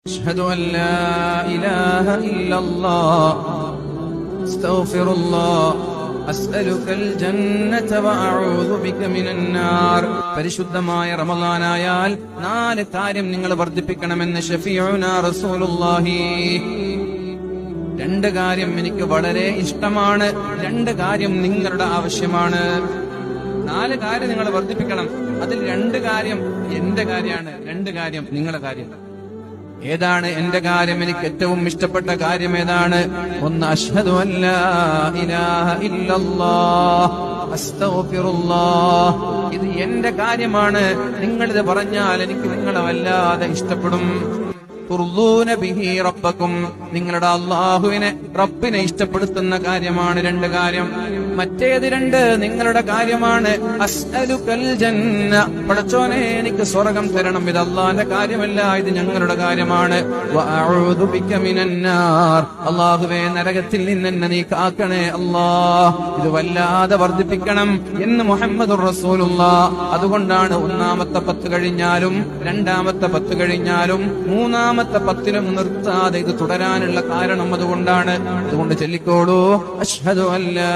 أشهد أن لا إله إلا الله أستغفر الله أسألك الجنة وأعوذ بك من النار പരിശുദ്ധമായ റമളാനായാൽ നാല് കാര്യം നിങ്ങൾ വർദ്ധിപ്പിക്കണമെന്ന് ശഫീഉനാ റസൂലുള്ളാഹി. രണ്ട് കാര്യം എനിക്ക് വളരെ ഇഷ്ടമാണ്, രണ്ട് കാര്യം നിങ്ങളുടെ ആവശ്യമാണ്. നാല് കാര്യം നിങ്ങൾ വർദ്ധിപ്പിക്കണം. അതിൽ രണ്ട് കാര്യം എന്റെ കാര്യമാണ്, രണ്ട് കാര്യം നിങ്ങളുടെ കാര്യം. ഏതാണ് എന്റെ കാര്യം? എനിക്ക് ഏറ്റവും ഇഷ്ടപ്പെട്ട കാര്യം ഏതാണ്? ഒന്ന്, അശ്ഹദു അല്ലാ ഇലാഹ ഇല്ലല്ലാഹ് അസ്തഗ്ഫിറുല്ലാഹ്. ഇത് എന്റെ കാര്യമാണ്. നിങ്ങളിത് പറഞ്ഞാൽ എനിക്ക് നിങ്ങളെ വല്ലാതെ ഇഷ്ടപ്പെടും. തുർദൂന ബിഹി റബ്ബക്കും, നിങ്ങളുടെ അല്ലാഹുവിനെ റബ്ബിനെ ഇഷ്ടപ്പെടുത്തുന്ന കാര്യമാണ് രണ്ട് കാര്യം. മറ്റേത് രണ്ട് നിങ്ങളുടെ കാര്യമാണ്. അസ്അലുകൽ ജന്ന, പടച്ചോനെ എനിക്ക് സ്വർഗ്ഗം തരണം. ഇത് അല്ലാഹുവിന്റെ കാര്യമല്ല, ഇത് ഞങ്ങളുടെ കാര്യമാണ്. വഅഊദു ബിക മിനന്നാർ, അല്ലാഹുവേ നരകത്തിൽ നിന്ന് എന്നെ നീ കാക്കണേ അല്ലാഹ്. ഇത് വല്ലാതെ വർദ്ധിപ്പിക്കണം എന്ന് മുഹമ്മദുർ റസൂലുള്ളാഹ്. അതുകൊണ്ടാണ് ഒന്നാമത്തെ 10 കഴിഞ്ഞാലും രണ്ടാമത്തെ 10 കഴിഞ്ഞാലും മൂന്നാമത്തെ 10ലും നിർത്താതെ ഇത് തുടരാനുള്ള കാരണം അതുകൊണ്ടാണ്. അതുകൊണ്ട് ചൊല്ലിക്കോളൂ, അശ്ഹദു അല്ലാ